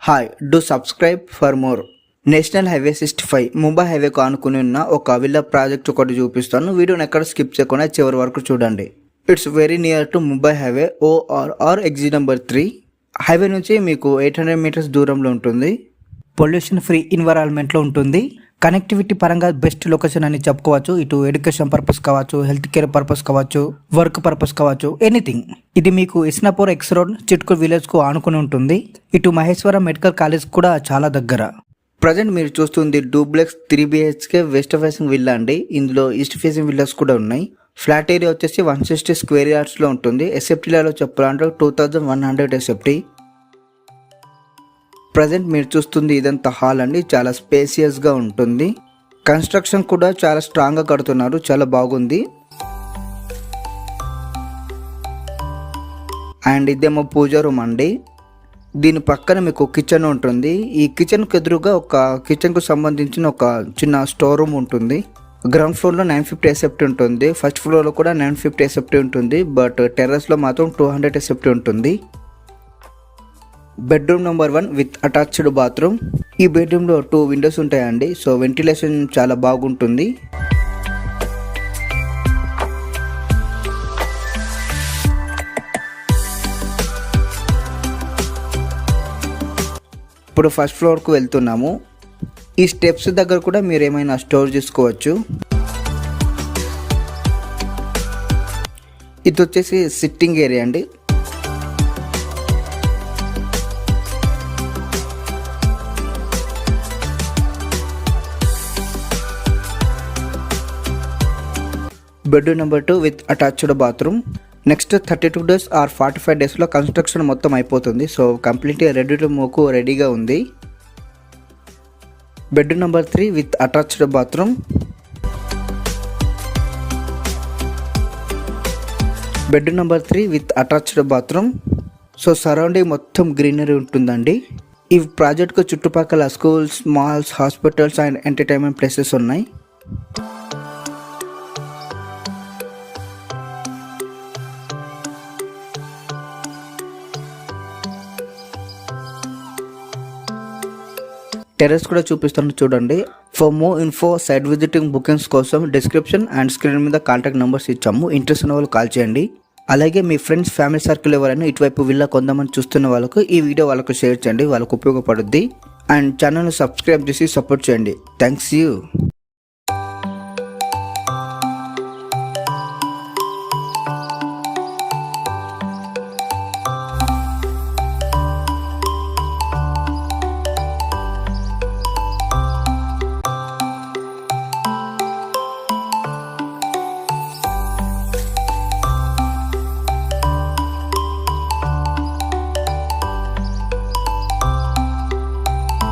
Hi do subscribe for more. National highway 65 Mumbai హైవేకు ఆనుకుని ఉన్న ఒక విల్లా ప్రాజెక్ట్ ఒకటి చూపిస్తాను. వీడియోని ఎక్కడ స్కిప్ చేయకుండా చివరి వరకు చూడండి. It's very near to Mumbai highway ORR exit number 3. Highway నుంచి మీకు 800 మీటర్స్ దూరంలో ఉంటుంది. పొల్యూషన్ ఫ్రీ ఎన్విరాన్మెంట్లో ఉంటుంది. కనెక్టివిటీ పరంగా బెస్ట్ లొకేషన్ అని చెప్పుకోవచ్చు. ఇటు ఎడ్యుకేషన్ పర్పస్ కావచ్చు, హెల్త్ కేర్ పర్పస్ కావచ్చు, వర్క్ పర్పస్ కావచ్చు, ఎనీథింగ్. ఇది మీకు ఇస్నాపూర్ ఎక్స్ రోడ్ చిట్కూర్ విలేజ్ కు ఆనుకుని ఉంటుంది. ఇటు మహేశ్వరం మెడికల్ కాలేజ్ కూడా చాలా దగ్గర. ప్రజెంట్ మీరు చూస్తుంది duplex 3 BHK west facing villa అండి. ఇందులో ఈస్ట్ ఫేసింగ్ విల్లాస్ కూడా ఉన్నాయి. ఫ్లాట్ ఏరియా వచ్చేసి 160 స్క్వేర్ యార్డ్స్ లో ఉంటుంది. ఎస్ఎఫ్టీలలో చెప్పాలంటే 2100 ఎస్ఎఫ్టీ. ప్రజెంట్ మీరు చూస్తుంది ఇదంతా హాల్ అండి. చాలా స్పేసియస్ గా ఉంటుంది. కన్స్ట్రక్షన్ కూడా చాలా స్ట్రాంగ్ గా కడుతున్నారు. చాలా బాగుంది. అండ్ ఇదేమో పూజ రూమ్ అండి. దీని పక్కన మీకు కిచెన్ ఉంటుంది. ఈ కిచెన్ కు ఎదురుగా ఒక కిచెన్ కు సంబంధించిన ఒక చిన్న స్టోర్ రూమ్ ఉంటుంది. గ్రౌండ్ ఫ్లోర్ లో 950 ఎస్ఎఫ్టీ ఉంటుంది. ఫస్ట్ ఫ్లోర్ లో కూడా 950 ఎస్ఎఫ్టీ ఉంటుంది. బట్ టెర్రస్ లో మాత్రం 200 ఎస్ఎఫ్టీ ఉంటుంది. Bedroom number 1 with attached bathroom. ఈ బెడ్రూమ్ లో 2 విండోస్ ఉంటాయండి. సో వెంటిలేషన్ చాలా బాగుంటుంది. ఇప్పుడు ఫస్ట్ ఫ్లోర్ కు వెళ్తున్నాము. ఈ స్టెప్స్ దగ్గర కూడా మీరు ఏమైనా స్టోర్ చేసుకోవచ్చు. ఇది వచ్చేసి సిట్టింగ్ ఏరియా అండి. Bedroom number 2 with attached bathroom. Next 32 days or 45 డేస్లో కన్స్ట్రక్షన్ మొత్తం అయిపోతుంది. సో కంప్లీట్గా రెడీ టు మూవ్కు రెడీగా ఉంది. Bedroom number 3 with attached bathroom. Bedroom number 3 with attached bathroom. So surrounding మొత్తం గ్రీనరీ ఉంటుందండి. ఈ ప్రాజెక్ట్కు చుట్టుపక్కల schools, malls, hospitals and entertainment places ఉన్నాయి. టెర్రస్ కూడా చూపిస్తాను చూడండి. For more info, site visiting, bookings కోసం డిస్క్రిప్షన్ అండ్ స్క్రీన్ మీద కాంటాక్ట్ నెంబర్స్ ఇచ్చాము. ఇంట్రెస్ట్ ఉన్న వాళ్ళు కాల్ చేయండి. అలాగే మీ ఫ్రెండ్స్, ఫ్యామిలీ సర్కిల్ ఎవరైనా ఇటువైపు విల్లా కొందామని చూస్తున్న వాళ్ళకు ఈ వీడియో వాళ్ళకు షేర్ చేయండి. వాళ్ళకు ఉపయోగపడుద్ది. అండ్ ఛానల్ని సబ్స్క్రైబ్ చేసి సపోర్ట్ చేయండి. Thanks you.